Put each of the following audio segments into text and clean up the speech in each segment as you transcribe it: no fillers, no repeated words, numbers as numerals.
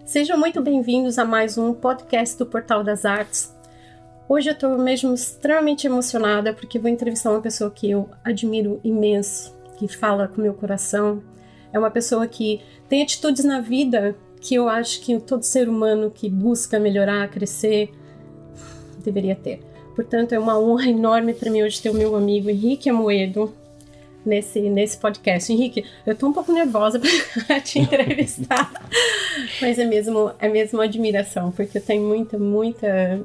Sejam muito bem-vindos a mais um podcast do Portal das Artes. Hoje eu estou mesmo extremamente emocionada porque vou entrevistar uma pessoa que eu admiro imenso, que fala com o meu coração. É uma pessoa que tem atitudes na vida que eu acho que todo ser humano que busca melhorar, crescer, deveria ter. Portanto, é uma honra enorme para mim hoje ter o meu amigo Henrique Amoedo nesse podcast. Henrique, eu tô um pouco nervosa para te entrevistar, mas é mesmo admiração, porque eu tenho muita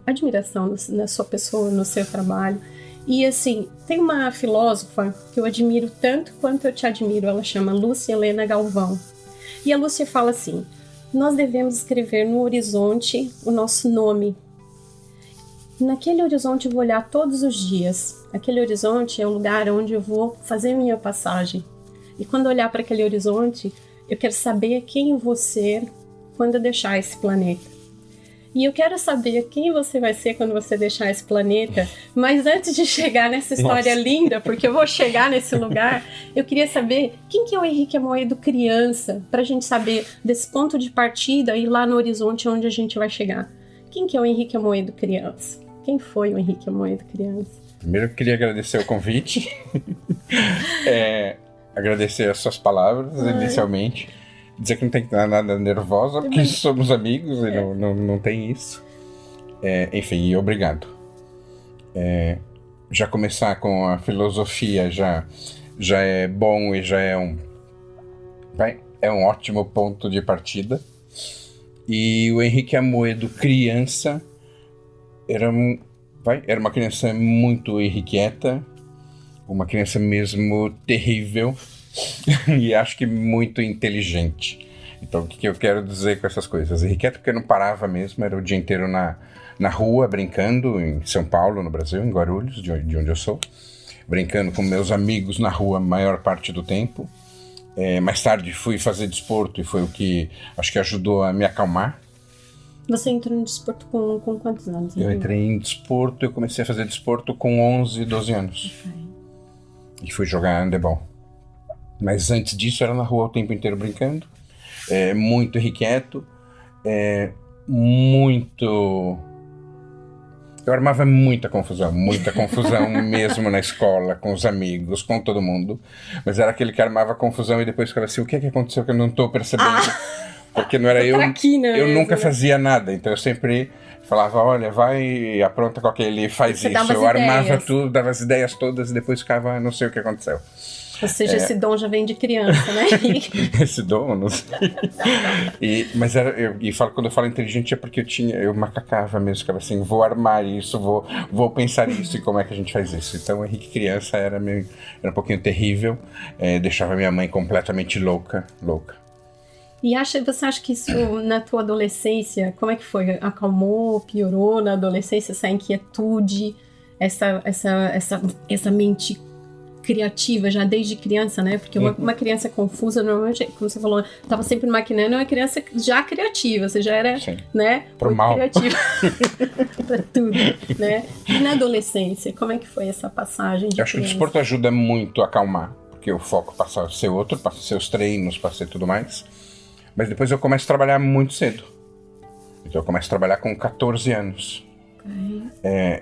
admiração na sua pessoa, no seu trabalho. E assim, tem uma filósofa que eu admiro tanto quanto eu te admiro, ela chama Lúcia Helena Galvão. E a Lúcia fala assim: nós devemos escrever no horizonte o nosso nome. Naquele horizonte eu vou olhar todos os dias. Aquele horizonte é o lugar onde eu vou fazer minha passagem. E quando eu olhar para aquele horizonte, eu quero saber quem eu vou ser quando eu deixar esse planeta. E eu quero saber quem você vai ser quando você deixar esse planeta. Mas antes de chegar nessa história linda, porque eu vou chegar nesse lugar, eu queria saber quem que é o Henrique Amoedo criança, para a gente saber desse ponto de partida e lá no horizonte onde a gente vai chegar. Quem que é o Henrique Amoedo criança? Quem foi o Henrique Amoedo criança? Primeiro eu queria agradecer o convite, agradecer as suas palavras inicialmente, dizer que não tem que estar nada nervosa, porque somos amigos e não tem isso. Enfim, obrigado. Já começar com a filosofia já é bom e já é um ótimo ponto de partida. E o Henrique Amoedo criança era uma criança muito irrequieta, uma criança mesmo terrível e acho que muito inteligente. Então o que eu quero dizer com essas coisas? Irrequieta porque eu não parava mesmo, era o dia inteiro na rua brincando, em São Paulo, no Brasil, em Guarulhos, de onde eu sou, brincando com meus amigos na rua a maior parte do tempo. Mais tarde fui fazer desporto e foi o que acho que ajudou a me acalmar. Você entrou em desporto com quantos anos? Eu entrei em desporto, eu comecei a fazer desporto com 11, 12 anos. Okay. E fui jogar handebol. Mas antes disso era na rua o tempo inteiro brincando. Muito irrequieto. Eu armava muita confusão mesmo na escola, com os amigos, com todo mundo. Mas era aquele que armava confusão e depois ficava assim, o que aconteceu que eu não estou percebendo? Porque não era eu nunca fazia nada, então eu sempre falava, olha, vai e apronta com aquele, faz isso. Eu armava tudo, dava as ideias todas e depois ficava, não sei o que aconteceu. Ou seja, esse dom já vem de criança, né? Esse dom, não sei. Mas quando eu falo inteligente é porque eu macacava mesmo, ficava assim, vou armar isso, vou pensar isso e como é que a gente faz isso. Então o Henrique criança era um pouquinho terrível, deixava minha mãe completamente louca. E você acha que isso na tua adolescência, como é que foi? Acalmou, piorou na adolescência, essa inquietude, essa mente criativa já desde criança, né? Porque uma criança confusa, normalmente, como você falou, estava sempre maquinando, é uma criança já criativa, você já era, né? Pro mal. Criativa. Pra tudo, né? E na adolescência, como é que foi essa passagem de Eu acho que o desporto ajuda muito a acalmar, porque o foco passa a ser outro, passa a ser os treinos, passa a ser tudo mais. Mas depois eu começo a trabalhar muito cedo. Então eu começo a trabalhar com 14 anos.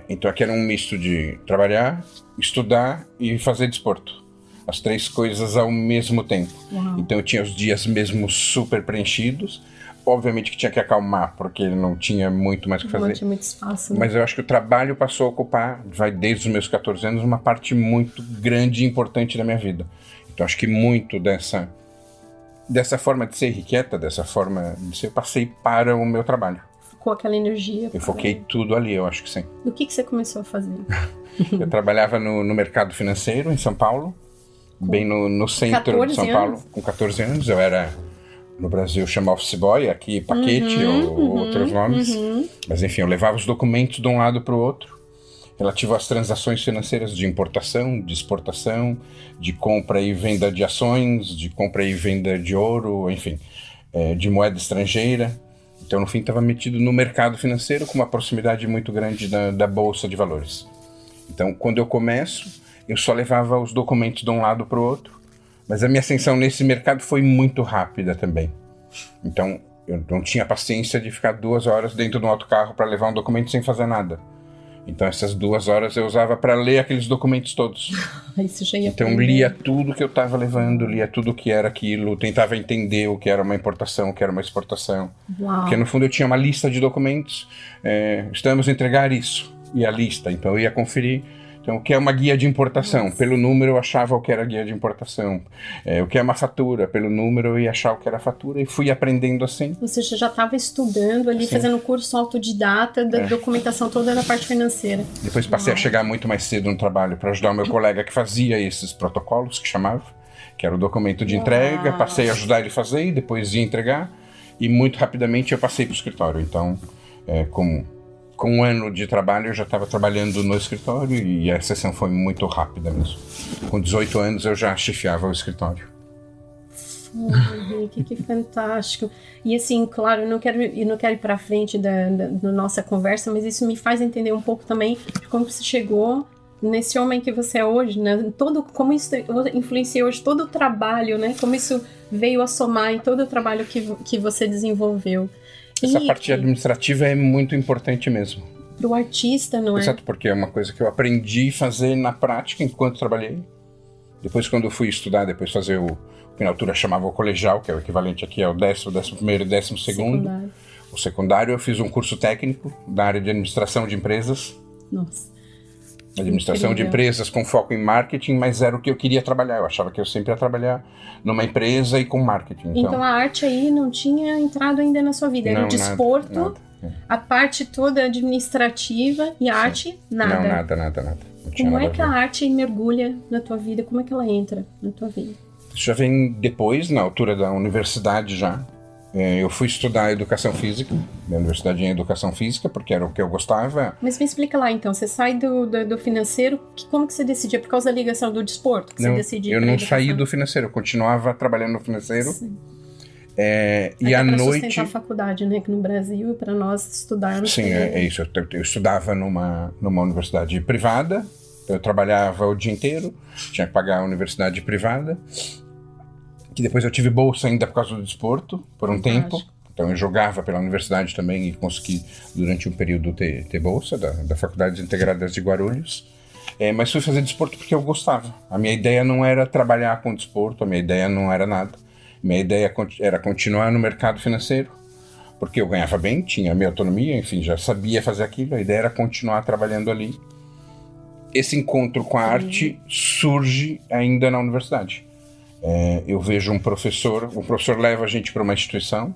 Então aqui era um misto de trabalhar, estudar e fazer desporto. As três coisas ao mesmo tempo. Uau. Então eu tinha os dias mesmo super preenchidos. Obviamente que tinha que acalmar, porque não tinha muito mais o que fazer. Não tinha muito espaço, né? Mas eu acho que o trabalho passou a ocupar, desde os meus 14 anos, uma parte muito grande e importante da minha vida. Então acho que muito dessa forma de ser irrequieta, dessa forma de ser, eu passei para o meu trabalho. Focou aquela energia? Eu foquei tudo ali, eu acho que sim. E o que você começou a fazer? Eu trabalhava no mercado financeiro em São Paulo, bem no centro de São Paulo, com 14 anos. Eu era, no Brasil, chama office boy, aqui paquete ou outros nomes. Mas enfim, eu levava os documentos de um lado para o outro, relativo às transações financeiras de importação, de exportação, de compra e venda de ações, de compra e venda de ouro, enfim, de moeda estrangeira. Então, no fim, estava metido no mercado financeiro com uma proximidade muito grande da Bolsa de Valores. Então, quando eu começo, eu só levava os documentos de um lado para o outro, mas a minha ascensão nesse mercado foi muito rápida também. Então, Eu não tinha paciência de ficar 2 horas dentro de um autocarro para levar um documento sem fazer nada. Então essas 2 horas eu usava para ler aqueles documentos todos. Isso já ia então aprender. Lia tudo que eu estava levando, lia tudo que era aquilo, tentava entender o que era uma importação, o que era uma exportação. Uau. Porque no fundo eu tinha uma lista de documentos, estamos a entregar isso, e a lista, então eu ia conferir. Então, o que é uma guia de importação? Nossa. Pelo número eu achava o que era guia de importação. O que é uma fatura? Pelo número eu ia achar o que era fatura e fui aprendendo assim. Você já estava estudando ali, Sim. fazendo um curso autodidata da documentação toda da parte financeira. Depois passei a chegar muito mais cedo no trabalho para ajudar o meu colega que fazia esses protocolos, que chamava, que era o documento de entrega. Passei a ajudar ele a fazer e depois ia entregar. E muito rapidamente eu passei para o escritório. Então, com 1 ano de trabalho eu já estava trabalhando no escritório e a sessão foi muito rápida mesmo. Com 18 anos eu já chefiava o escritório. Que fantástico. E assim, claro, eu não quero ir para frente da nossa conversa, mas isso me faz entender um pouco também de como você chegou nesse homem que você é hoje, né? Como isso influencia hoje todo o trabalho, né? Como isso veio a somar em todo o trabalho que você desenvolveu. Essa parte administrativa é muito importante mesmo. Para o artista, não é? Exato, porque é uma coisa que eu aprendi a fazer na prática enquanto trabalhei. Depois, quando eu fui estudar, depois fazer o que na altura chamava o colegial, que é o equivalente aqui ao 10º, 11º e 12º. O secundário, eu fiz um curso técnico da área de administração de empresas. Nossa. Administração de empresas com foco em marketing, mas era o que eu queria trabalhar. Eu achava que eu sempre ia trabalhar numa empresa e com marketing. Então a arte aí não tinha entrado ainda na sua vida. Era o desporto, nada. A parte toda administrativa e a arte, nada. Não, nada. Não Como é que a arte mergulha na tua vida? Como é que ela entra na tua vida? Isso já vem depois, na altura da universidade já. Eu fui estudar educação física, na universidade em educação física, porque era o que eu gostava. Mas me explica lá então, você sai do financeiro, como que você decidiu? É por causa da ligação do desporto que não, você decidiu? Eu não saí do financeiro, eu continuava trabalhando no financeiro. Sim. E à noite... sustentar a faculdade, né? Que no Brasil, para nós estudarmos... Sim, é isso. Eu estudava numa universidade privada, eu trabalhava o dia inteiro, tinha que pagar a universidade privada. Que depois eu tive bolsa ainda por causa do desporto, por um tempo. Então eu jogava pela universidade também e consegui, durante um período, ter bolsa da Faculdades Integradas de Guarulhos. Mas fui fazer desporto porque eu gostava. A minha ideia não era trabalhar com desporto, a minha ideia não era nada. Minha ideia era continuar no mercado financeiro, porque eu ganhava bem, tinha a minha autonomia, enfim, já sabia fazer aquilo. A ideia era continuar trabalhando ali. Esse encontro com a arte surge ainda na universidade. Eu vejo um professor leva a gente para uma instituição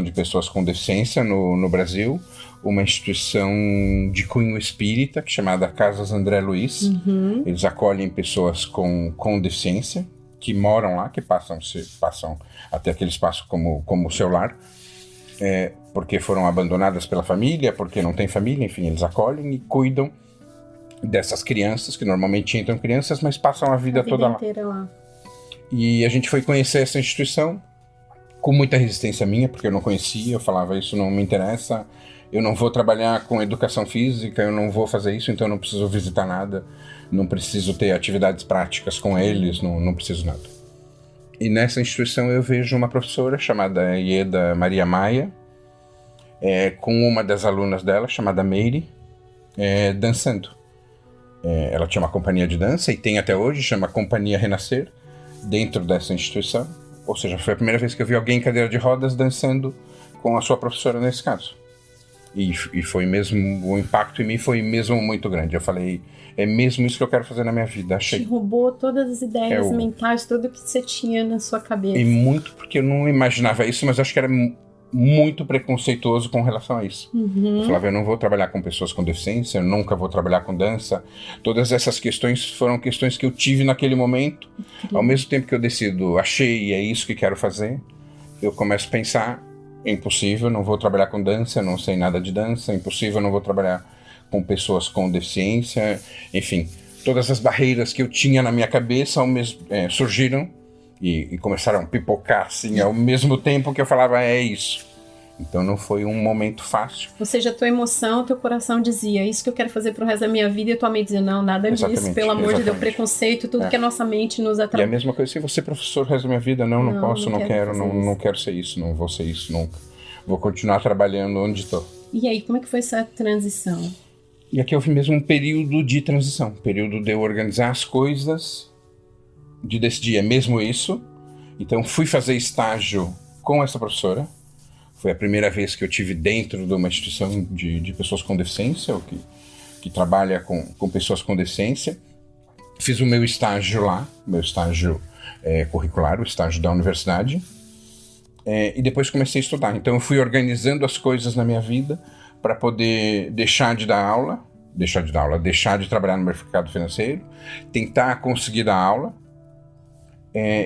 de pessoas com deficiência no Brasil, uma instituição de cunho espírita, chamada Casas André Luiz. Uhum. Eles acolhem pessoas com deficiência, que moram lá, que passam até aquele espaço como o seu lar, porque foram abandonadas pela família, porque não tem família, enfim, eles acolhem e cuidam dessas crianças, que normalmente entram crianças, mas passam a vida toda lá. E a gente foi conhecer essa instituição com muita resistência minha, porque eu não conhecia, eu falava, isso não me interessa, eu não vou trabalhar com educação física, eu não vou fazer isso, então eu não preciso visitar nada, não preciso ter atividades práticas com eles, não preciso nada. E nessa instituição eu vejo uma professora chamada Ieda Maria Maia, com uma das alunas dela, chamada Meire, dançando. Ela tinha uma companhia de dança, e tem até hoje, chama Companhia Renascer, dentro dessa instituição. Ou seja, foi a primeira vez que eu vi alguém em cadeira de rodas dançando com a sua professora nesse caso. E foi mesmo, o impacto em mim foi mesmo muito grande. Eu falei, é mesmo isso que eu quero fazer na minha vida, achei. Te roubou todas as ideias mentais, tudo que você tinha na sua cabeça. E muito porque eu não imaginava isso, mas acho que era muito preconceituoso com relação a isso. Uhum. Eu falava, eu não vou trabalhar com pessoas com deficiência, eu nunca vou trabalhar com dança. Todas essas questões foram questões que eu tive naquele momento. Ao mesmo tempo que eu decido, achei, é isso que quero fazer, eu começo a pensar, é impossível, não vou trabalhar com dança, não sei nada de dança, é impossível, não vou trabalhar com pessoas com deficiência. Enfim, todas as barreiras que eu tinha na minha cabeça surgiram e começaram a pipocar assim, ao mesmo tempo que eu falava, é isso. Então não foi um momento fácil. Ou seja, a tua emoção, teu coração dizia, isso que eu quero fazer pro resto da minha vida, e a tua mente dizia, não, nada disso, pelo amor de Deus, preconceito, tudo que a nossa mente nos atrai. E a mesma coisa, se você professor o resto da minha vida, não posso, não quero ser isso, não vou ser isso nunca. Vou continuar trabalhando onde estou. E aí, como é que foi essa transição? E aqui houve mesmo um período de transição, período de eu organizar as coisas, de decidir, é mesmo isso. Então fui fazer estágio com essa professora. Foi a primeira vez que eu tive dentro de uma instituição de pessoas com deficiência, ou que trabalha com pessoas com deficiência. Fiz o meu estágio lá, meu estágio curricular, o estágio da universidade. E depois comecei a estudar. Então eu fui organizando as coisas na minha vida para poder deixar de trabalhar no mercado financeiro, tentar conseguir dar aula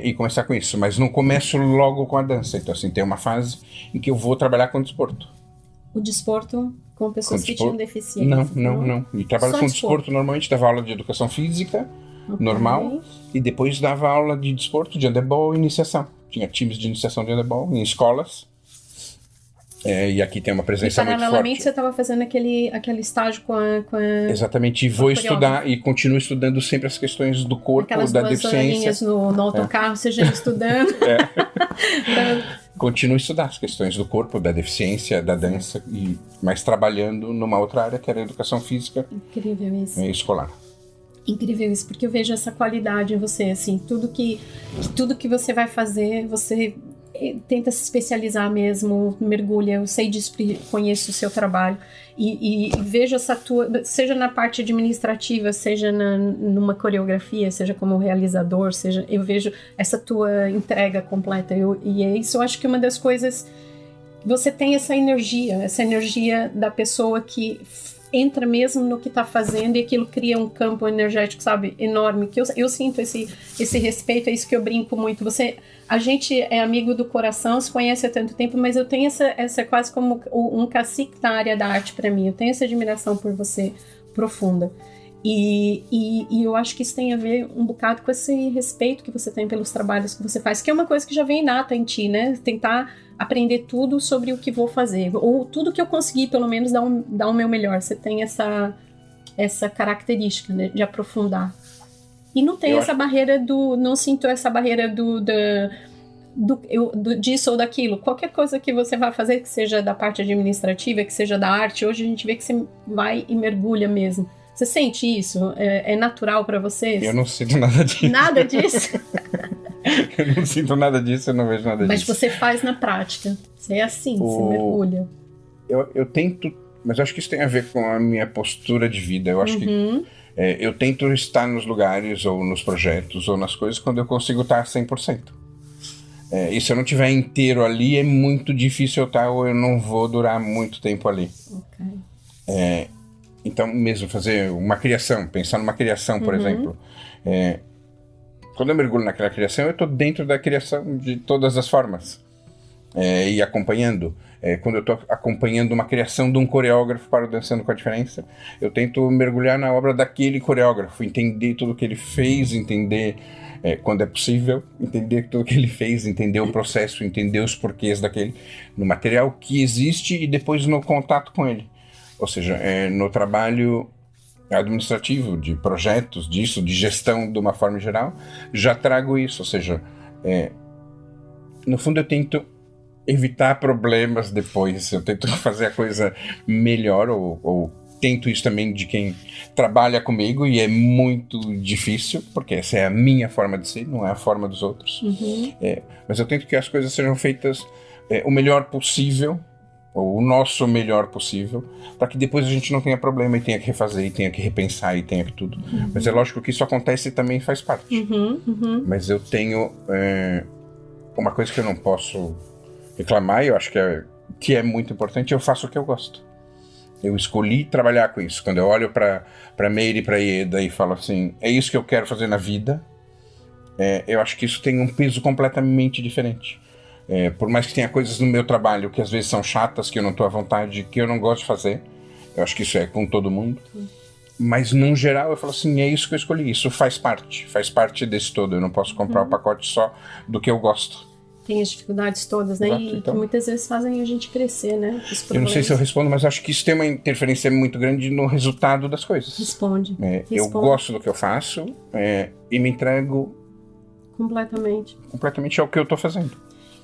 e começar com isso. Mas não começo logo com a dança. Então, assim, tem uma fase em que eu vou trabalhar com desporto. O desporto com pessoas que tinham deficiência? Não. E trabalho com desporto normalmente, dava aula de educação física, normal, e depois dava aula de desporto, de handebol e iniciação. Tinha times de iniciação de handebol em escolas. E aqui tem uma presença muito forte. Paralelamente você estava fazendo aquele estágio com a... Exatamente, e vou estudar e continuo estudando sempre as questões do corpo, da deficiência. Aquelas no autocarro, seja estudando. Continuo a estudar as questões do corpo, da deficiência, da dança, mas trabalhando numa outra área que era a educação física. Incrível isso. Escolar. Incrível isso, porque eu vejo essa qualidade em você, assim, tudo que você vai fazer, você tenta se especializar mesmo, mergulha, eu sei disso, conheço o seu trabalho e vejo essa tua, seja na parte administrativa, seja numa coreografia, seja como realizador, eu vejo essa tua entrega completa, e é isso, eu acho que uma das coisas, você tem essa energia da pessoa que entra mesmo no que está fazendo e aquilo cria um campo energético, sabe, enorme, que eu sinto esse respeito, é isso que eu brinco muito. A gente é amigo do coração, se conhece há tanto tempo, mas eu tenho essa quase como um cacique na área da arte para mim, eu tenho essa admiração por você profunda. E eu acho que isso tem a ver um bocado com esse respeito que você tem pelos trabalhos que você faz, que é uma coisa que já vem inata em ti, né? Tentar aprender tudo sobre o que vou fazer, ou tudo que eu conseguir, pelo menos, dar o meu melhor. Você tem essa característica, né, de aprofundar. E não tem barreira não sinto essa barreira disso ou daquilo. Qualquer coisa que você vai fazer, que seja da parte administrativa, que seja da arte, hoje a gente vê que você vai e mergulha mesmo. Você sente isso? É natural pra você? Eu não sinto nada disso. Nada disso? Eu não sinto nada disso, eu não vejo nada disso. Mas você faz na prática. Você é assim, você mergulha. Eu tento, mas eu acho que isso tem a ver com a minha postura de vida. Eu acho que eu tento estar nos lugares, ou nos projetos, ou nas coisas, quando eu consigo estar 100%. E se eu não estiver inteiro ali, é muito difícil eu estar, ou eu não vou durar muito tempo ali. Ok. Então, mesmo fazer uma criação, pensar numa criação, por exemplo. Quando eu mergulho naquela criação, eu estou dentro da criação de todas as formas. E acompanhando. Quando eu estou acompanhando uma criação de um coreógrafo para o Dançando com a Diferença, eu tento mergulhar na obra daquele coreógrafo, entender tudo que ele fez, entender, quando é possível, entender tudo que ele fez, entender o processo, entender os porquês no material que existe e depois no contato com ele. Ou seja, no trabalho administrativo, de projetos, de gestão de uma forma geral, já trago isso. Ou seja, no fundo eu tento evitar problemas depois, eu tento fazer a coisa melhor, ou tento isso também de quem trabalha comigo, e é muito difícil, porque essa é a minha forma de ser, não é a forma dos outros. Mas eu tento que as coisas sejam feitas o melhor possível, ou o nosso melhor possível, para que depois a gente não tenha problema e tenha que refazer, e tenha que repensar, e tenha que tudo. Mas é lógico que isso acontece e também faz parte. Mas eu tenho uma coisa que eu não posso reclamar, e eu acho que é muito importante: eu faço o que eu gosto. Eu escolhi trabalhar com isso. Quando eu olho para Meire e para Ieda e falo assim, é isso que eu quero fazer na vida, eu acho que isso tem um peso completamente diferente. Por mais que tenha coisas no meu trabalho que às vezes são chatas, que eu não estou à vontade, que eu não gosto de fazer, eu acho que isso é com todo mundo, mas num geral eu falo assim, é isso que eu escolhi, isso faz parte desse todo, eu não posso comprar o pacote só do que eu gosto. tem as dificuldades todas, né? Exato, e então. que muitas vezes fazem a gente crescer, né? Eu não sei se eu respondo, mas acho que isso tem uma interferência muito grande no resultado das coisas. Responde. Eu gosto do que eu faço e me entrego completamente ao que eu estou fazendo.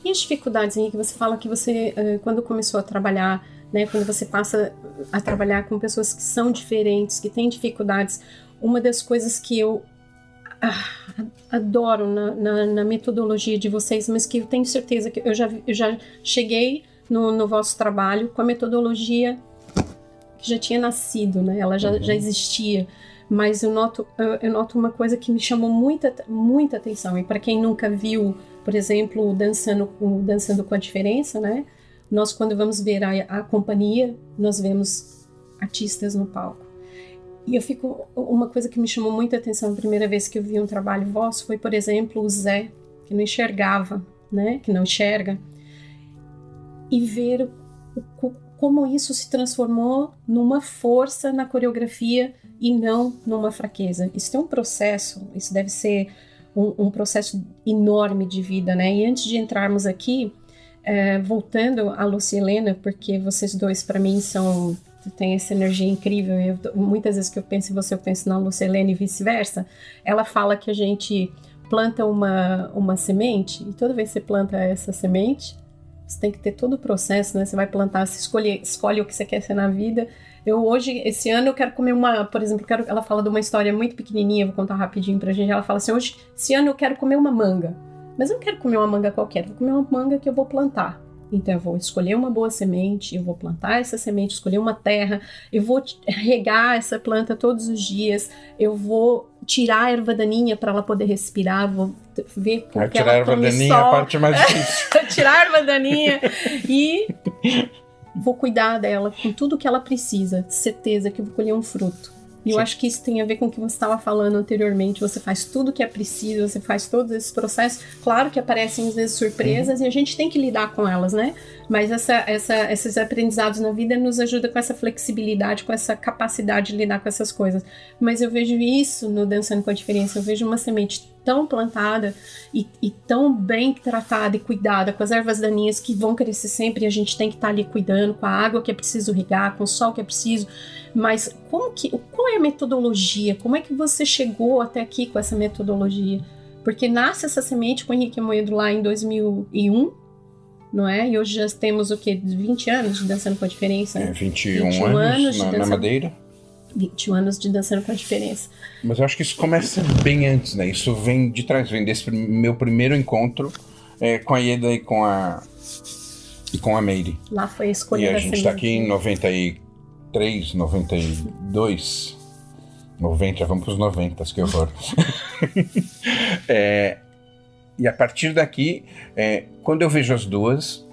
E as dificuldades, Henrique? Você fala que você, quando começou a trabalhar, né, quando você passa a trabalhar com pessoas que são diferentes, que têm dificuldades, uma das coisas que eu adoro na metodologia de vocês, mas que eu tenho certeza que eu já cheguei no vosso trabalho com a metodologia que já tinha nascido, né? Ela já existia, mas eu noto uma coisa que me chamou muita atenção, e para quem nunca viu, por exemplo, Dançando com a Diferença, né? Nós, quando vamos ver a companhia, nós vemos artistas no palco. E uma coisa que me chamou muita atenção a primeira vez que eu vi um trabalho vosso foi, por exemplo, o Zé, que não enxergava, né? Que não enxerga. E ver como isso se transformou numa força na coreografia e não numa fraqueza. Isso tem um processo, isso deve ser um processo enorme de vida, né? E antes de entrarmos aqui, voltando a Lúcia e Helena, porque vocês dois, para mim, tem essa energia incrível. Muitas vezes que eu penso em você, eu penso na Lúcia Helena e vice-versa. Ela fala que a gente planta uma semente, e toda vez que você planta essa semente, você tem que ter todo o processo, né? Você vai plantar, você escolhe o que você quer ser na vida. Esse ano, eu quero comer por exemplo, ela fala de uma história muito pequenininha, vou contar rapidinho pra gente. Ela fala assim, esse ano eu quero comer uma manga. Mas eu não quero comer uma manga qualquer, vou comer uma manga que eu vou plantar. Então eu vou escolher uma boa semente, eu vou plantar essa semente, escolher uma terra, eu vou regar essa planta todos os dias, eu vou tirar a erva daninha para ela poder respirar, vou ver como que ela tirar a erva daninha é a parte mais difícil. Tirar a erva daninha e vou cuidar dela com tudo que ela precisa, certeza que eu vou colher um fruto. E eu acho que isso tem a ver com o que você estava falando anteriormente. Você faz tudo o que é preciso, você faz todos esses processos. Claro que aparecem às vezes surpresas e a gente tem que lidar com elas, né? Mas esses aprendizados na vida nos ajudam com essa flexibilidade, com essa capacidade de lidar com essas coisas. Mas eu vejo isso no Dançando com a Diferença. Eu vejo uma semente tão plantada e tão bem tratada e cuidada, com as ervas daninhas que vão crescer sempre e a gente tem que estar ali cuidando, com a água que é preciso regar, com o sol que é preciso. Mas qual é a metodologia? Como é que você chegou até aqui com essa metodologia? Porque nasce essa semente com o Henrique Amoedo lá em 2001, não é? E hoje já temos o quê? 20 anos de Dançando com a Diferença? 21 anos na Madeira. 21 anos de Dançando com a Diferença. Mas eu acho que isso começa bem antes, né? Isso vem de trás, vem desse meu primeiro encontro com a Ieda e com a Meire. Lá foi a escolha da semente. E a gente está aqui em 93, 92, 90, vamos para os 90, que horror. E a partir daqui, quando eu vejo as duas,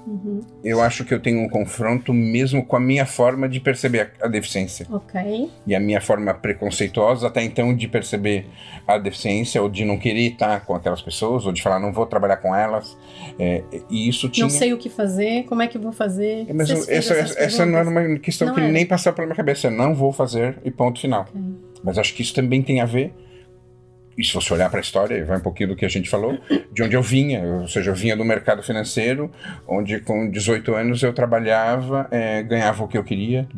eu acho que eu tenho um confronto mesmo com a minha forma de perceber a deficiência. Ok. E a minha forma preconceituosa até então de perceber a deficiência, ou de não querer estar com aquelas pessoas, ou de falar, não vou trabalhar com elas. E isso tinha... Não sei o que fazer, como é que vou fazer? Mas essa não era uma questão que nem passava pela minha cabeça. Não vou fazer e ponto final. Okay. Mas acho que isso também tem a ver, e se você olhar para a história, vai um pouquinho do que a gente falou, de onde eu vinha. Ou seja, eu vinha do mercado financeiro, onde com 18 anos eu trabalhava, ganhava o que eu queria,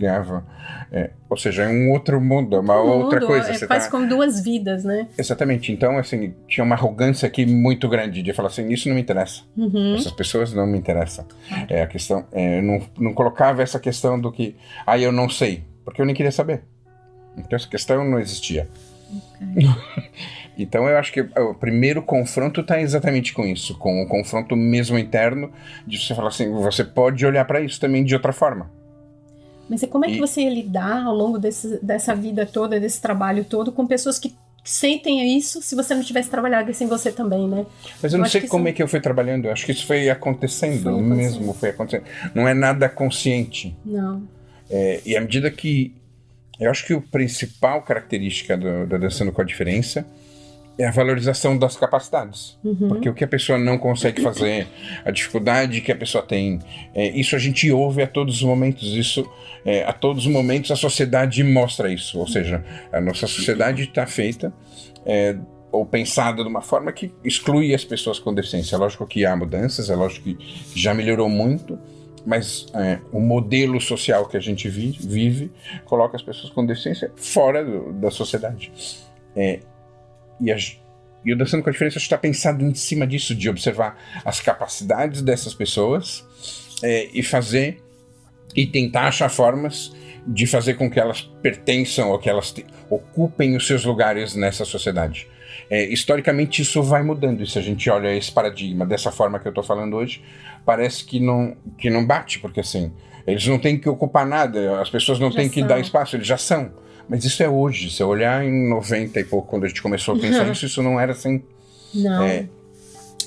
ou seja, é um outro mundo, uma outra coisa. Você faz com duas vidas, né? Exatamente. Então, assim, tinha uma arrogância aqui muito grande de falar assim, isso não me interessa. Essas pessoas não me interessam. A questão, não colocava essa questão do que, eu não sei, porque eu nem queria saber. Então essa questão não existia. Okay. Então eu acho que o primeiro confronto está exatamente com isso, com o confronto mesmo interno, de você falar assim, você pode olhar para isso também de outra forma. Mas como é que você ia lidar ao longo dessa vida toda, desse trabalho todo, com pessoas que sentem isso se você não tivesse trabalhado assim você também, né? Mas eu não sei como é que eu fui trabalhando, eu acho que isso foi acontecendo. Não é nada consciente. Não. E à medida que eu acho que a principal característica da Dançando com a Diferença é a valorização das capacidades. Porque o que a pessoa não consegue fazer, a dificuldade que a pessoa tem, isso a gente ouve a todos os momentos. A todos os momentos a sociedade mostra isso. Ou seja, a nossa sociedade está feita ou pensada de uma forma que exclui as pessoas com deficiência. É lógico que há mudanças, é lógico que já melhorou muito, mas o modelo social que a gente vive coloca as pessoas com deficiência fora da sociedade. E o Dançando com a Diferença está pensado em cima disso, de observar as capacidades dessas pessoas e tentar achar formas de fazer com que elas pertençam ou que elas ocupem os seus lugares nessa sociedade. Historicamente isso vai mudando, e se a gente olha esse paradigma dessa forma que eu estou falando hoje, parece que não bate, porque assim, eles não têm que ocupar nada, as pessoas não têm que dar espaço, eles já são. Mas isso é hoje, se eu olhar em 90 e pouco, quando a gente começou a pensar isso não era assim. Não.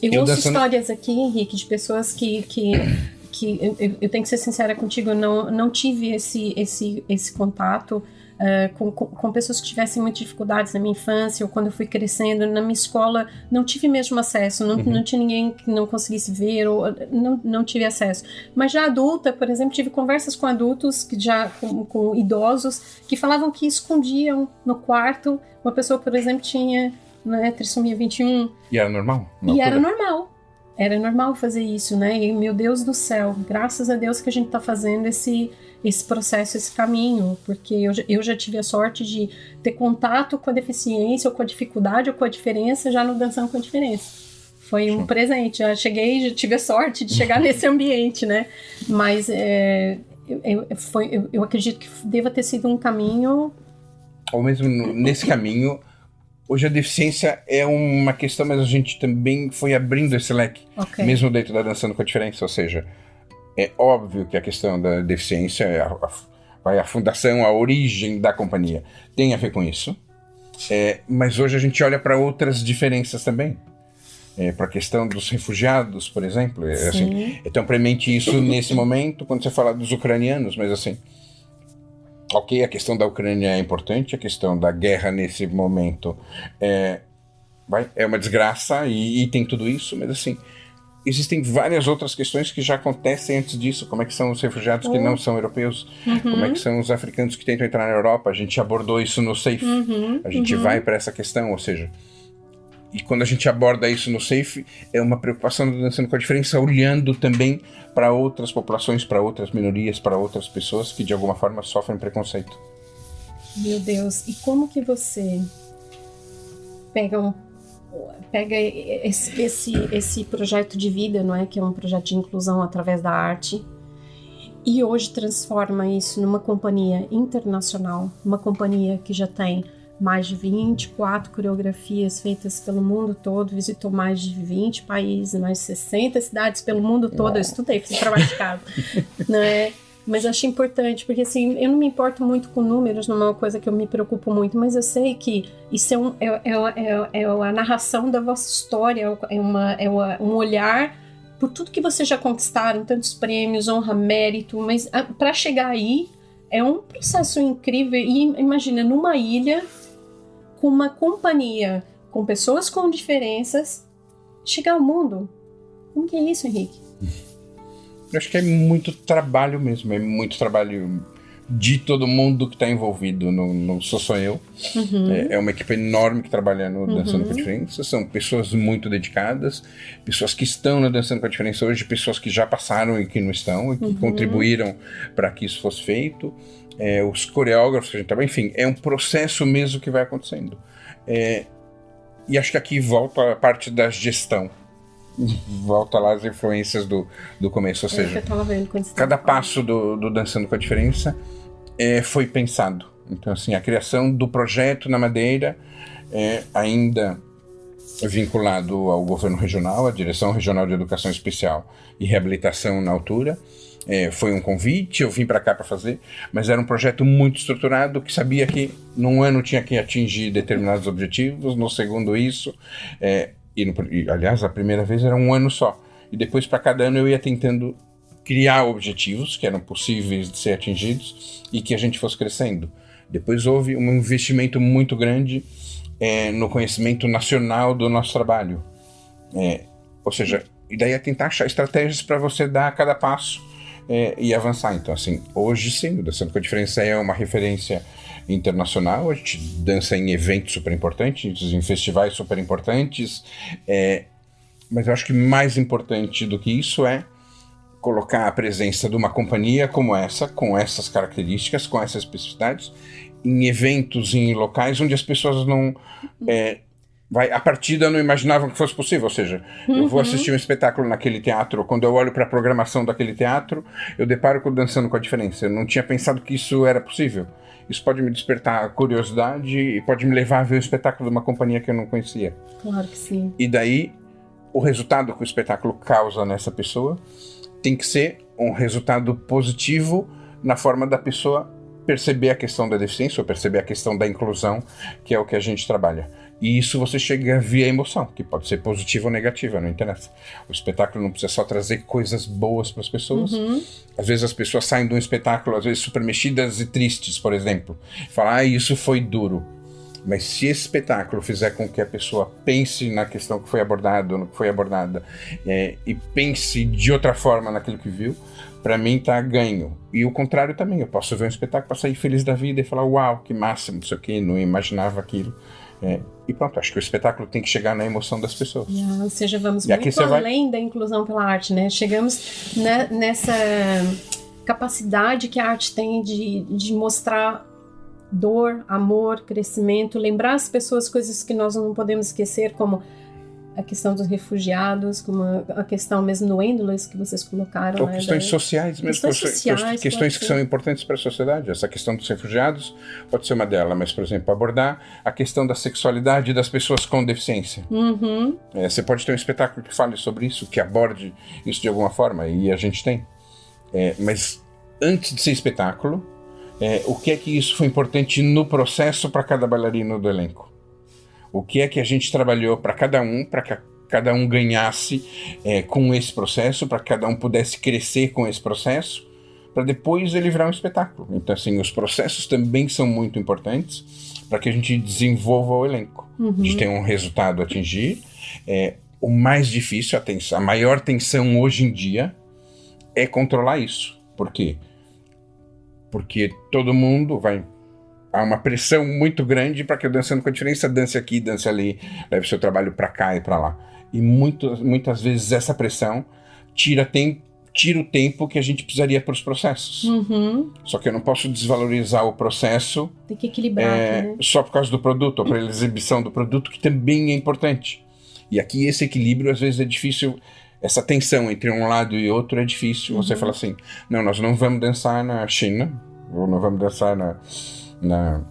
Eu ouço histórias aqui, Henrique, de pessoas que eu tenho que ser sincera contigo, eu não tive esse contato com pessoas que tivessem muitas dificuldades na minha infância, ou quando eu fui crescendo, na minha escola, não tive mesmo acesso, não tinha ninguém que não conseguisse ver, ou não tive acesso. Mas já adulta, por exemplo, tive conversas com adultos, com idosos, que falavam que escondiam no quarto. Uma pessoa, por exemplo, tinha trissomia 21. E era normal? Era normal. Era normal fazer isso, né? E, meu Deus do céu, graças a Deus que a gente está fazendo esse processo, esse caminho, porque eu já tive a sorte de ter contato com a deficiência, ou com a dificuldade, ou com a diferença, já no Dançando com a Diferença. Foi um presente, já tive a sorte de chegar nesse ambiente, né? Mas eu acredito que deva ter sido um caminho... Ou mesmo nesse caminho... Hoje a deficiência é uma questão, mas a gente também foi abrindo esse leque, mesmo dentro da Dançando com a Diferença. Ou seja, é óbvio que a questão da deficiência, a fundação, a origem da companhia tem a ver com isso, mas hoje a gente olha para outras diferenças também. Para a questão dos refugiados, por exemplo. Assim, é tão premente isso nesse momento, quando você fala dos ucranianos, mas assim... Ok, a questão da Ucrânia é importante, a questão da guerra nesse momento é uma desgraça e tem tudo isso, mas assim, existem várias outras questões que já acontecem antes disso. Como é que são os refugiados que não são europeus? Como é que são os africanos que tentam entrar na Europa? A gente abordou isso no SAFE, a gente vai para essa questão, ou seja... E quando a gente aborda isso no SAFE, é uma preocupação do Dançando com a Diferença, olhando também para outras populações, para outras minorias, para outras pessoas que de alguma forma sofrem preconceito. Meu Deus, e como que você pega esse projeto de vida, não é? Que é um projeto de inclusão através da arte, e hoje transforma isso numa companhia internacional, uma companhia que já tem mais de 24 coreografias feitas pelo mundo todo, visitou mais de 20 países, mais de 60 cidades pelo mundo todo. Eu estudei, fiz trabalho de casa, né? Mas eu achei importante, porque assim, eu não me importo muito com números, não é uma coisa que eu me preocupo muito, mas eu sei que isso é a narração da vossa história, um olhar por tudo que vocês já conquistaram, tantos prêmios, honra, mérito, mas para chegar aí é um processo incrível. E imagina, numa ilha, com uma companhia, com pessoas com diferenças, chegar ao mundo. Como que é isso, Henrique? Eu acho que é muito trabalho mesmo, é muito trabalho de todo mundo que está envolvido, não sou só eu. É uma equipe enorme que trabalha no Dançando com a Diferença, são pessoas muito dedicadas, pessoas que estão no Dançando com a Diferença hoje, pessoas que já passaram e que não estão, e que contribuíram para que isso fosse feito, os coreógrafos que a gente trabalha, enfim, é um processo mesmo que vai acontecendo. E acho que aqui volta a parte da gestão, volta lá as influências do começo, ou seja, cada passo do Dançando com a Diferença foi pensado. Então assim, a criação do projeto na Madeira ainda vinculado ao governo regional, à Direção Regional de Educação Especial e Reabilitação na altura, foi um convite, eu vim para cá para fazer, mas era um projeto muito estruturado, que sabia que num ano tinha que atingir determinados objetivos, no segundo isso, aliás, a primeira vez era um ano só. E depois, para cada ano, eu ia tentando criar objetivos que eram possíveis de ser atingidos e que a gente fosse crescendo. Depois houve um investimento muito grande no conhecimento nacional do nosso trabalho. Ou seja, e daí é tentar achar estratégias para você dar a cada passo e avançar. Então, assim, hoje sim, o Dançando com a Diferença é uma referência internacional. A gente dança em eventos super importantes, em festivais super importantes, mas eu acho que mais importante do que isso é colocar a presença de uma companhia como essa, com essas características, com essas especificidades, em eventos, em locais onde as pessoas não... a partida não imaginavam que fosse possível, ou seja, eu vou assistir um espetáculo naquele teatro, quando eu olho para a programação daquele teatro, eu deparo com Dançando com a Diferença. Eu não tinha pensado que isso era possível. Isso pode me despertar curiosidade e pode me levar a ver o espetáculo de uma companhia que eu não conhecia. Claro que sim. E daí, o resultado que o espetáculo causa nessa pessoa tem que ser um resultado positivo na forma da pessoa perceber a questão da deficiência ou perceber a questão da inclusão, que é o que a gente trabalha. E isso você chega via emoção, que pode ser positiva ou negativa, não interessa. O espetáculo não precisa só trazer coisas boas para as pessoas. Às vezes as pessoas saem de um espetáculo, às vezes super mexidas e tristes, por exemplo. Falam, isso foi duro. Mas se esse espetáculo fizer com que a pessoa pense na questão que foi abordada, no que foi abordada, e pense de outra forma naquilo que viu, para mim tá ganho. E o contrário também, eu posso ver um espetáculo para sair feliz da vida e falar, uau, que massa, não sei o que, não imaginava aquilo. E pronto, acho que o espetáculo tem que chegar na emoção das pessoas. Ou seja, vamos muito além da inclusão pela arte, né? Chegamos nessa capacidade que a arte tem de mostrar dor, amor, crescimento, lembrar as pessoas coisas que nós não podemos esquecer, como a questão dos refugiados, como a questão mesmo no Endless que vocês colocaram. Ou questões sociais mesmo, questões que são importantes para a sociedade. Essa questão dos refugiados pode ser uma delas, mas, por exemplo, abordar a questão da sexualidade das pessoas com deficiência. Você pode ter um espetáculo que fale sobre isso, que aborde isso de alguma forma, e a gente tem. Mas antes de ser espetáculo, o que é que isso foi importante no processo para cada bailarino do elenco? O que é que a gente trabalhou para que cada um ganhasse com esse processo, para que cada um pudesse crescer com esse processo, para depois ele virar um espetáculo. Então, assim, os processos também são muito importantes para que a gente desenvolva o elenco. A gente tem um resultado a atingir. O mais difícil, a maior tensão hoje em dia é controlar isso. Por quê? Porque todo mundo há uma pressão muito grande para que o Dançando com a Diferença dance aqui, dance ali, leve seu trabalho para cá e para lá. E muitas vezes essa pressão tira o tempo que a gente precisaria para os processos. Só que eu não posso desvalorizar o processo. Tem que equilibrar, né? Só por causa do produto, ou para a exibição do produto, que também é importante. E aqui esse equilíbrio às vezes é difícil. Essa tensão entre um lado e outro é difícil. Você fala assim, não, nós não vamos dançar na China, ou não vamos dançar na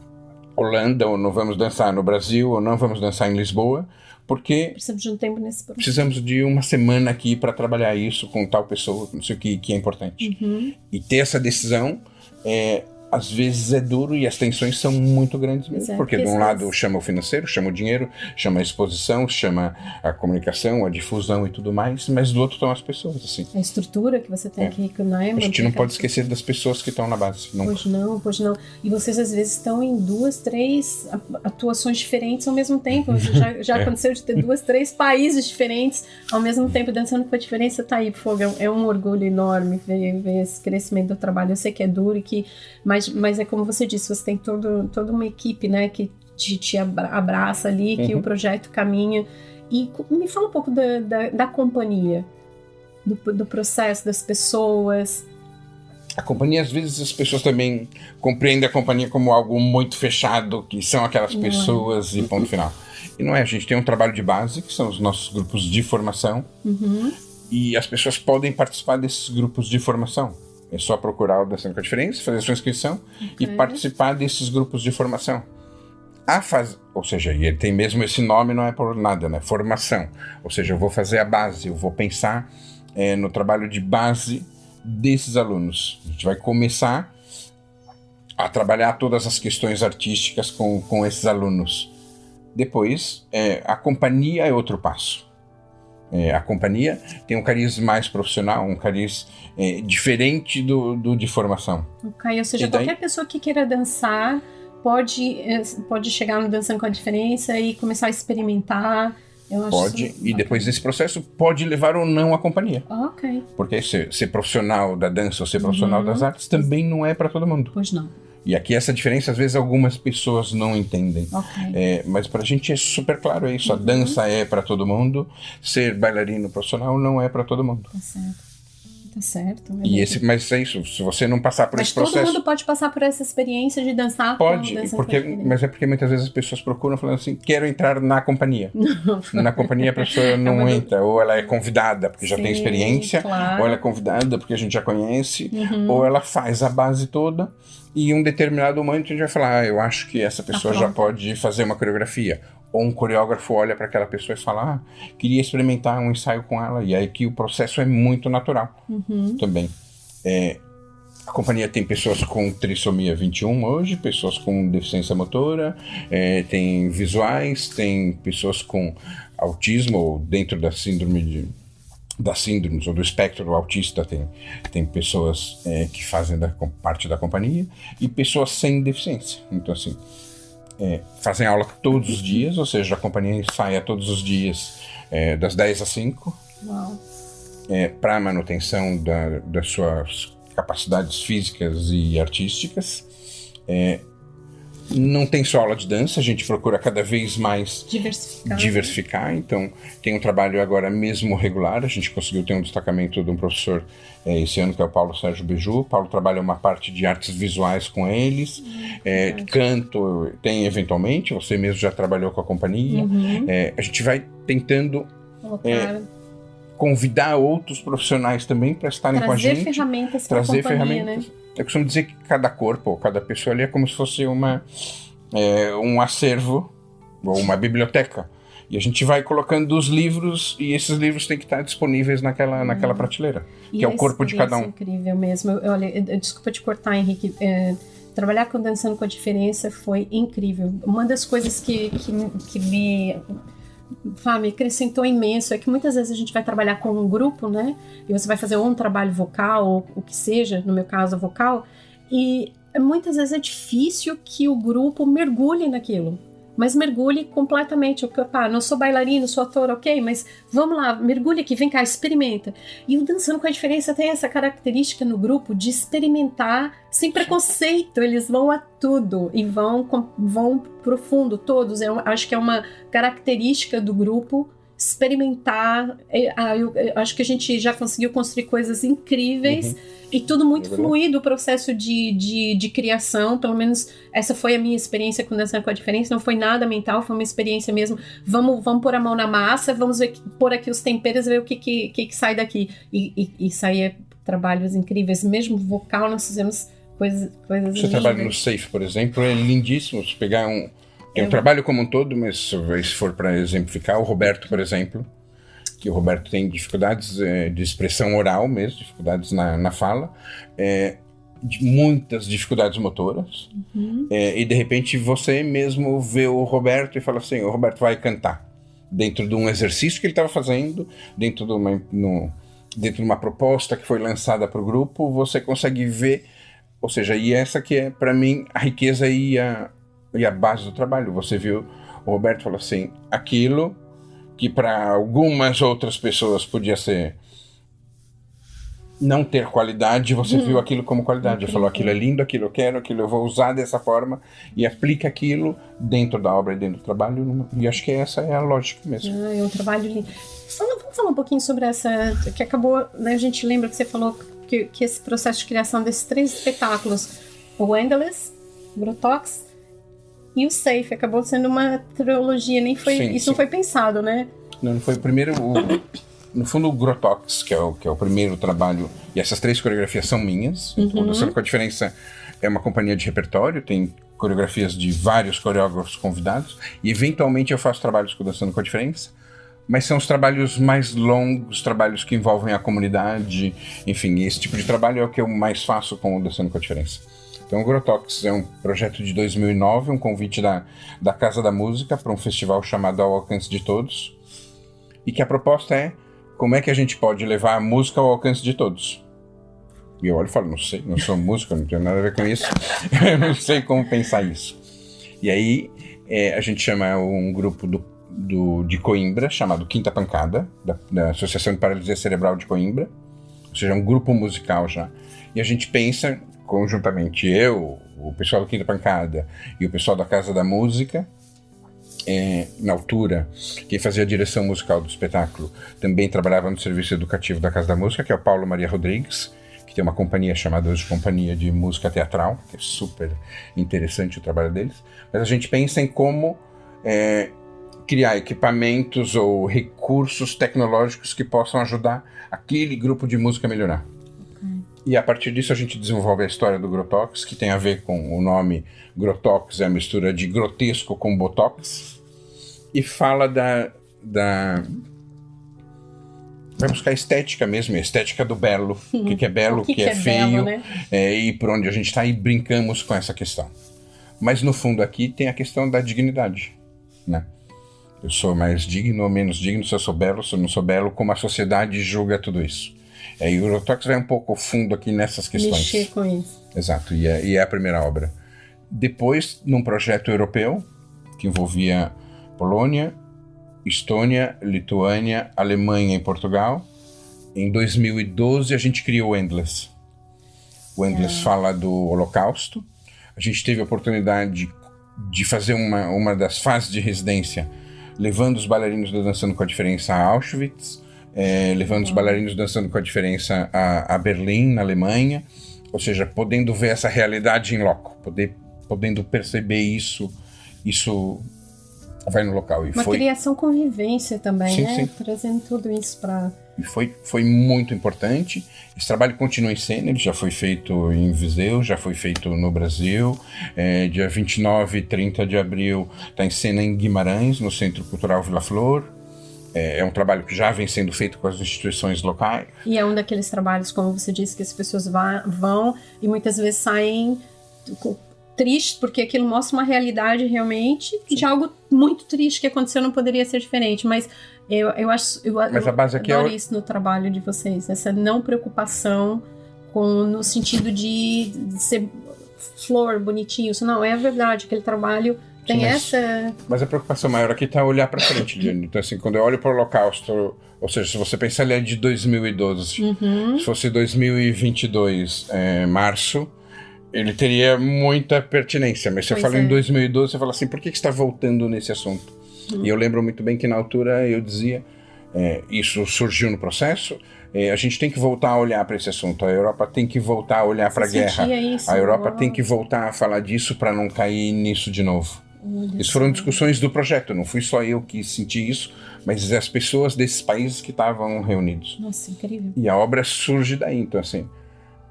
Holanda, ou não vamos dançar no Brasil, ou não vamos dançar em Lisboa, porque precisamos de um tempo nesse processo. Precisamos de uma semana aqui para trabalhar isso com tal pessoa, não sei o que é importante. E ter essa decisão às vezes é duro e as tensões são muito grandes mesmo, porque de um lado chama o financeiro, chama o dinheiro, chama a exposição, chama a comunicação, a difusão e tudo mais, mas do outro estão as pessoas, assim. A estrutura que você tem que a gente não pode esquecer das pessoas que estão na base. Nunca. Pois não. E vocês às vezes estão em 2, 3 atuações diferentes ao mesmo tempo. Já aconteceu de ter 2, 3 países diferentes ao mesmo tempo, dançando com a diferença. Tá aí, Fogo, é um orgulho enorme ver esse crescimento do trabalho. Eu sei que é duro e mas é como você disse, você tem toda uma equipe, né, que te abraça ali, que o projeto caminha. E me fala um pouco da companhia, do processo, das pessoas. A companhia, às vezes, as pessoas também compreendem a companhia como algo muito fechado, que são aquelas pessoas e ponto final. E não é, a gente tem um trabalho de base, que são os nossos grupos de formação, e as pessoas podem participar desses grupos de formação. É só procurar o Dançando com a Diferença, fazer sua inscrição e participar desses grupos de formação. Ou seja, e ele tem mesmo esse nome, não é por nada, né? Formação. Ou seja, eu vou fazer a base, eu vou pensar no trabalho de base desses alunos. A gente vai começar a trabalhar todas as questões artísticas com esses alunos. Depois, a companhia é outro passo. A companhia tem um cariz mais profissional, um cariz diferente do de formação. Ou seja, qualquer pessoa que queira dançar pode chegar no Dançando com a Diferença e começar a experimentar, Pode, e depois desse processo pode levar ou não a companhia. Ok. Porque ser profissional da dança ou ser profissional das artes também não é para todo mundo. Pois não. E aqui essa diferença, às vezes, algumas pessoas não entendem. Ok. Mas pra gente é super claro isso. A dança é para todo mundo, ser bailarino profissional não é para todo mundo. Tá certo. Tá certo. Mas é isso, se você não passar por esse processo... Mas todo mundo pode passar por essa experiência de dançar? Pode, mas é porque muitas vezes as pessoas procuram falando assim, quero entrar na companhia. Na companhia a pessoa não entra, ou ela é convidada porque já tem experiência, claro. ou ela é convidada porque a gente já conhece, ou ela faz a base toda, e em um determinado momento a gente vai falar, eu acho que essa pessoa já pode fazer uma coreografia. Ou um coreógrafo olha para aquela pessoa e fala, queria experimentar um ensaio com ela. E aí que o processo é muito natural também. A companhia tem pessoas com trissomia 21 hoje, pessoas com deficiência motora, tem visuais, tem pessoas com autismo, ou dentro da das síndromes ou do espectro autista tem pessoas que fazem parte da companhia e pessoas sem deficiência. Então assim, fazem aula todos os dias, ou seja, a companhia ensaia todos os dias das 10 às 5 para manutenção das suas capacidades físicas e artísticas. Não tem só aula de dança, a gente procura cada vez mais diversificar. Então tem um trabalho agora mesmo regular, a gente conseguiu ter um destacamento de um professor esse ano, que é o Paulo Sérgio Beju. O Paulo trabalha uma parte de artes visuais com eles, canto tem eventualmente, você mesmo já trabalhou com a companhia. A gente vai tentando convidar outros profissionais também para estarem com a gente, trazer ferramentas. Né? Eu costumo dizer que cada corpo ou cada pessoa ali é como se fosse um acervo ou uma biblioteca. E a gente vai colocando os livros, e esses livros têm que estar disponíveis naquela prateleira, que é o corpo de cada um. É incrível mesmo. Olha, desculpa te cortar, Henrique. Trabalhar com Dançando com a Diferença foi incrível. Uma das coisas que me acrescentou imenso é que muitas vezes a gente vai trabalhar com um grupo, né? E você vai fazer ou um trabalho vocal, ou o que seja, no meu caso, vocal, e muitas vezes é difícil que o grupo mergulhe naquilo. Mas mergulhe completamente. Não sou bailarino, sou ator, ok, mas vamos lá, mergulhe aqui, vem cá, experimenta. E o Dançando com a Diferença tem essa característica no grupo de experimentar sem preconceito. Eles vão a tudo e vão profundo, todos. Eu acho que é uma característica do grupo experimentar. Eu acho que a gente já conseguiu construir coisas incríveis e tudo muito fluido, o processo de criação. Pelo menos essa foi a minha experiência com Dançando com a Diferença. Não foi nada mental, foi uma experiência mesmo. Vamos pôr a mão na massa, vamos pôr aqui os temperos, ver o que sai daqui. E saía trabalhos incríveis. Mesmo vocal, nós fizemos coisas lindas. Você trabalha no SAFE, por exemplo, é lindíssimo. Se pegar tem um trabalho como um todo, mas se for para exemplificar, o Roberto, por exemplo, que o Roberto tem dificuldades de expressão oral mesmo, dificuldades na fala, muitas dificuldades motoras, e de repente você mesmo vê o Roberto e fala assim, o Roberto vai cantar dentro de um exercício que ele estava fazendo, dentro de uma proposta que foi lançada para o grupo, você consegue ver, ou seja, e essa que é para mim a riqueza e a base do trabalho. Você viu, o Roberto falou assim, aquilo que para algumas outras pessoas podia ser não ter qualidade, você viu aquilo como qualidade. Ele falou, aquilo é lindo, aquilo eu quero, aquilo eu vou usar dessa forma, e aplica aquilo dentro da obra e dentro do trabalho, e acho que essa é a lógica mesmo. É um trabalho lindo. Vamos falar um pouquinho sobre essa, que acabou, né, a gente lembra que você falou que esse processo de criação desses 3 espetáculos, o Endless, o Grotox e o Safe, acabou sendo uma trilogia, não foi pensado, né? Não foi o primeiro, no fundo o Grotox, que é o primeiro trabalho, e essas 3 coreografias são minhas. O Dançando com a Diferença é uma companhia de repertório, tem coreografias de vários coreógrafos convidados, e eventualmente eu faço trabalhos com o Dançando com a Diferença, mas são os trabalhos mais longos, trabalhos que envolvem a comunidade, enfim, esse tipo de trabalho é o que eu mais faço com o Dançando com a Diferença. Então o Grotox é um projeto de 2009, um convite da Casa da Música para um festival chamado Ao Alcance de Todos, e que a proposta é como é que a gente pode levar a música ao alcance de todos. E eu olho e falo, não sei, não sou músico, não tenho nada a ver com isso, eu não sei como pensar isso. E aí a gente chama um grupo de Coimbra, chamado Quinta Pancada, da Associação de Paralisia Cerebral de Coimbra, ou seja, um grupo musical já. E a gente pensa, conjuntamente, o pessoal do Quinta Pancada e o pessoal da Casa da Música, na altura, quem fazia a direção musical do espetáculo também trabalhava no serviço educativo da Casa da Música, que é o Paulo Maria Rodrigues, que tem uma companhia chamada hoje Companhia de Música Teatral, que é super interessante o trabalho deles. Mas a gente pensa em como criar equipamentos ou recursos tecnológicos que possam ajudar aquele grupo de música a melhorar. E a partir disso a gente desenvolve a história do Grotox, que tem a ver com o nome Grotox, é a mistura de grotesco com botox, e fala vai buscar a estética mesmo, a estética do belo, o que é belo, o que é feio, belo, né? E por onde a gente está, e brincamos com essa questão. Mas no fundo aqui tem a questão da dignidade, né? Eu sou mais digno ou menos digno, se eu sou belo, se eu não sou belo, como a sociedade julga tudo isso. E o Grotox vai um pouco fundo aqui nessas questões. Mexer com isso. Exato, e é a primeira obra. Depois, num projeto europeu, que envolvia Polônia, Estônia, Lituânia, Alemanha e Portugal, em 2012 a gente criou o Endless. O Endless fala do Holocausto. A gente teve a oportunidade de fazer uma das fases de residência, levando os bailarinos do Dançando com a Diferença a Auschwitz, levando os bailarinos Dançando com a Diferença a Berlim, na Alemanha, ou seja, podendo ver essa realidade em loco, podendo perceber isso vai no local. E uma criação convivência também, sim, né? Sim. Trazendo tudo isso para... E foi muito importante. Esse trabalho continua em cena, ele já foi feito em Viseu, já foi feito no Brasil. Dia 29 e 30 de abril está em cena em Guimarães, no Centro Cultural Vila Flor. É um trabalho que já vem sendo feito com as instituições locais. E é um daqueles trabalhos, como você disse, que as pessoas vão e muitas vezes saem tristes, porque aquilo mostra uma realidade realmente de algo muito triste que aconteceu, não poderia ser diferente. Mas eu adoro isso no trabalho de vocês, essa não preocupação no sentido de ser flor, bonitinho. Isso não é verdade, aquele trabalho... Tem mas a preocupação maior aqui está olhar para frente, Diane. Então, assim, quando eu olho para o Holocausto, ou seja, se você pensar, ele é de 2012, se fosse 2022, março, ele teria muita pertinência. Mas se eu falo em 2012, você fala assim, por que você está voltando nesse assunto? E eu lembro muito bem que na altura eu dizia, isso surgiu no processo, a gente tem que voltar a olhar para esse assunto, a Europa tem que voltar a olhar para a guerra, a Europa tem que voltar a falar disso para não cair nisso de novo. Isso foram discussões do projeto, não fui só eu que senti isso, mas as pessoas desses países que estavam reunidos. Nossa, incrível. E a obra surge daí, então assim,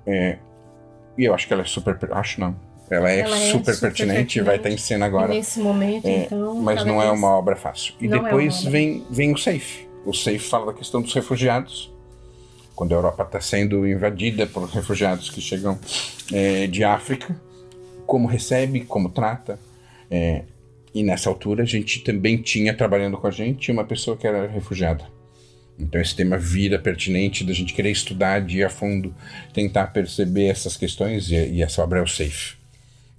e eu acho que ela é super, ela é super pertinente e vai estar em cena agora. E nesse momento, então... Mas não é uma obra fácil. E depois vem o SAFE. O SAFE fala da questão dos refugiados, quando a Europa está sendo invadida por refugiados que chegam de África, como recebe, como trata. E nessa altura a gente também tinha, trabalhando com a gente, uma pessoa que era refugiada. Então esse tema vira pertinente da gente querer estudar, de ir a fundo, tentar perceber essas questões, e essa obra é o SAFE,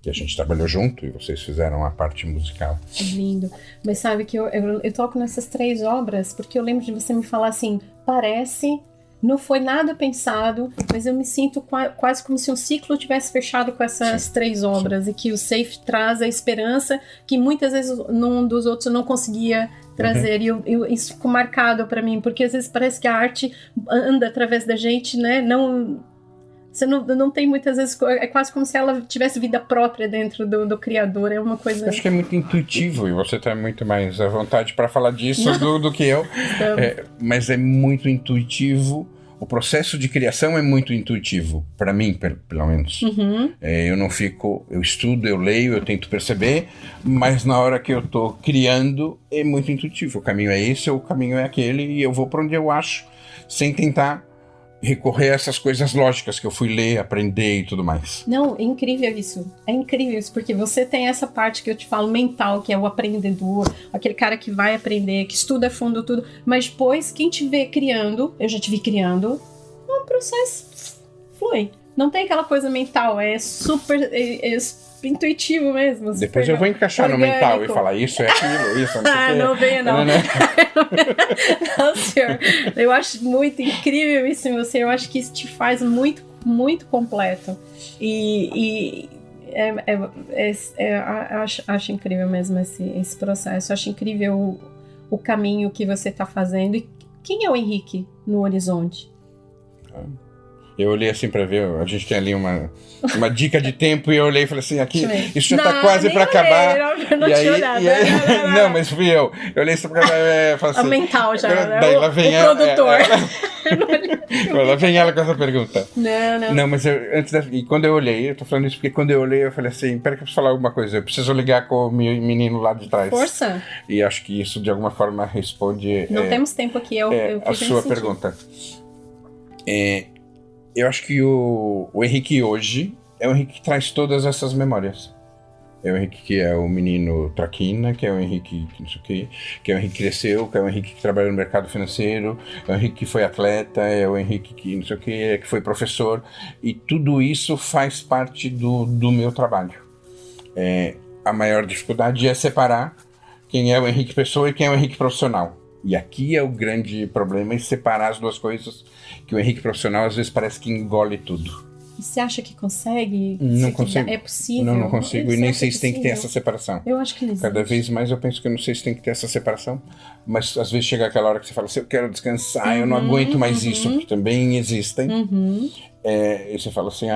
que a gente trabalhou junto e vocês fizeram a parte musical. Lindo. Mas sabe que eu toco nessas 3 obras porque eu lembro de você me falar assim, parece... Não foi nada pensado, mas eu me sinto quase como se um ciclo tivesse fechado com essas 3 obras, e que o SAFE traz a esperança que muitas vezes num dos outros eu não conseguia trazer. E isso ficou marcado para mim, porque às vezes parece que a arte anda através da gente, né? Você não tem muitas vezes, é quase como se ela tivesse vida própria dentro do criador, é uma coisa... Eu acho que é muito intuitivo, e você está muito mais à vontade para falar disso do que eu, mas é muito intuitivo, o processo de criação é muito intuitivo, para mim, pelo menos. Eu estudo, eu leio, eu tento perceber, mas na hora que eu estou criando, é muito intuitivo, o caminho é esse, ou o caminho é aquele, e eu vou para onde eu acho, sem tentar recorrer a essas coisas lógicas que eu fui ler, aprender e tudo mais. Não, é incrível isso, porque você tem essa parte que eu te falo, mental, que é o aprendedor, aquele cara que vai aprender, que estuda a fundo tudo, mas depois quem te vê criando, eu já te vi criando, é um processo flui, não tem aquela coisa mental, é super intuitivo mesmo. Depois eu vou encaixar orgânico. No mental e falar isso é aquilo, isso, não sei o quê. Não venha, não. Não, senhor. Eu acho muito incrível isso em você. Eu acho que isso te faz muito, muito completo. Acho incrível mesmo esse processo. Acho incrível o caminho que você está fazendo. E quem é o Henrique no horizonte? Eu olhei assim pra ver, a gente tem ali uma dica de tempo e eu olhei e falei assim, aqui, isso já tá quase pra acabar. Não, mas fui eu. Eu olhei isso pra acabar e falei assim... A mental já, né? Daí lá vem o produtor. Lá vem ela com essa pergunta. Não. Não, mas e quando eu olhei, eu tô falando isso porque quando eu olhei, eu falei assim, pera que eu preciso falar alguma coisa, eu preciso ligar com o menino lá de trás. Força. E acho que isso de alguma forma responde... Não temos tempo aqui, a sua pergunta. Eu acho que o Henrique hoje é o Henrique que traz todas essas memórias. É o Henrique que é o menino traquina, que é o Henrique que não sei o quê, que é o Henrique que cresceu, que é o Henrique que trabalhou no mercado financeiro, é o Henrique que foi atleta, é o Henrique que não sei o quê, que foi professor. E tudo isso faz parte do meu trabalho. A maior dificuldade é separar quem é o Henrique pessoa e quem é o Henrique profissional. E aqui é o grande problema, é separar as duas coisas, que o Henrique profissional às vezes parece que engole tudo. E você acha que consegue? Não consigo. É possível? Não consigo e nem sei se tem que ter essa separação. Eu acho que não existe. Cada vez mais eu penso que eu não sei se tem que ter essa separação, mas às vezes chega aquela hora que você fala assim, eu quero descansar, eu não aguento mais isso, porque também existem. E você fala assim,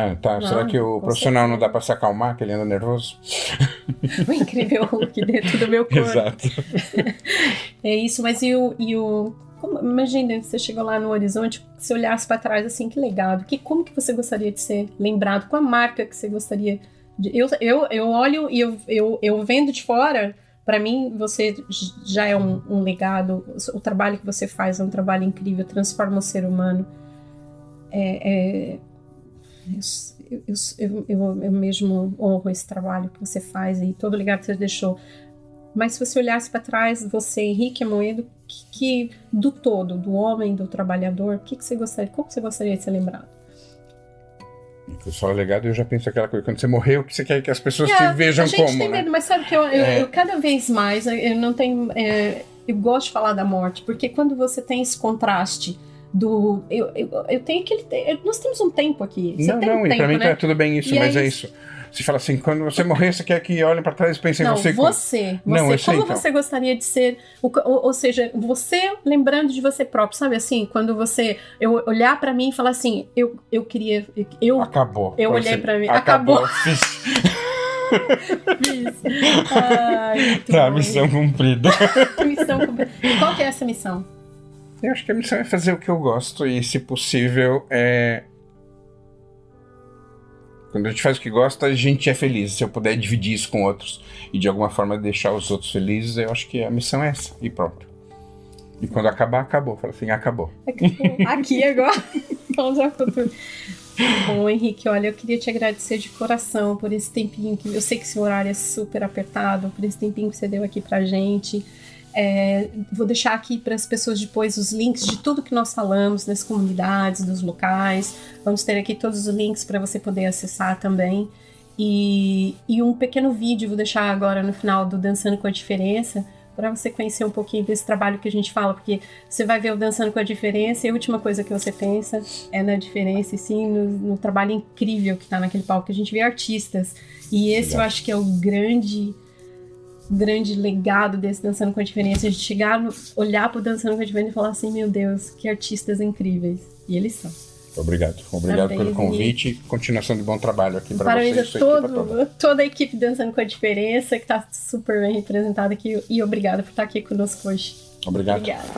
será que o profissional não dá pra se acalmar, que ele anda nervoso? O incrível Hulk dentro do meu corpo. Exato. É isso, mas imagina, você chegou lá no horizonte, se olhasse para trás assim, que legado, como que você gostaria de ser lembrado, com a marca que você gostaria de... Eu olho e eu vendo de fora, para mim você já é um legado, o trabalho que você faz é um trabalho incrível, transforma o ser humano. Eu mesmo honro esse trabalho que você faz e todo legado que você deixou. Mas se você olhasse para trás, você, Henrique Amoedo, que do todo, do homem, do trabalhador, como você gostaria de ser lembrado? Eu falo legado, eu já penso aquela coisa, quando você morreu, que você quer que as pessoas te vejam como, a gente tem medo, né? Mas sabe que eu cada vez mais, eu não tenho, eu gosto de falar da morte, porque quando você tem esse contraste eu tenho nós temos um tempo aqui. E pra mim tá tudo bem isso, mas é isso. Você fala assim, quando você morrer, você quer que olhem pra trás e pensem em você. Como você gostaria de ser, ou seja, você lembrando de você próprio, sabe assim? Quando eu olhar pra mim e falar assim, eu queria... Acabou. Eu olhei pra mim, acabou. Fiz. Ai, tá, missão cumprida. Missão cumprida. E qual que é essa missão? Eu acho que a missão é fazer o que eu gosto e, se possível, quando a gente faz o que gosta, a gente é feliz. Se eu puder dividir isso com outros e, de alguma forma, deixar os outros felizes, eu acho que a missão é essa. E pronto. E quando acabar, acabou. Fala assim, acabou. Aqui, agora. Vamos ao futuro. Bom, Henrique, olha, eu queria te agradecer de coração por esse tempinho, que eu sei que esse horário é super apertado, por esse tempinho que você deu aqui pra gente. Vou deixar aqui para as pessoas depois os links de tudo que nós falamos nas comunidades, dos locais. Vamos ter aqui todos os links para você poder acessar também. E um pequeno vídeo vou deixar agora no final do Dançando com a Diferença, para você conhecer um pouquinho desse trabalho que a gente fala, porque você vai ver o Dançando com a Diferença e a última coisa que você pensa é na diferença, e sim no trabalho incrível que está naquele palco, que a gente vê artistas. E esse eu acho que é o grande legado desse Dançando com a Diferença, de chegar, olhar pro Dançando com a Diferença e falar assim, meu Deus, que artistas incríveis. E eles são. Obrigado pelo convite e continuação de bom trabalho aqui para vocês. Parabéns a toda a equipe Dançando com a Diferença, que está super bem representada aqui, e obrigada por estar aqui conosco hoje. Obrigado. Obrigada.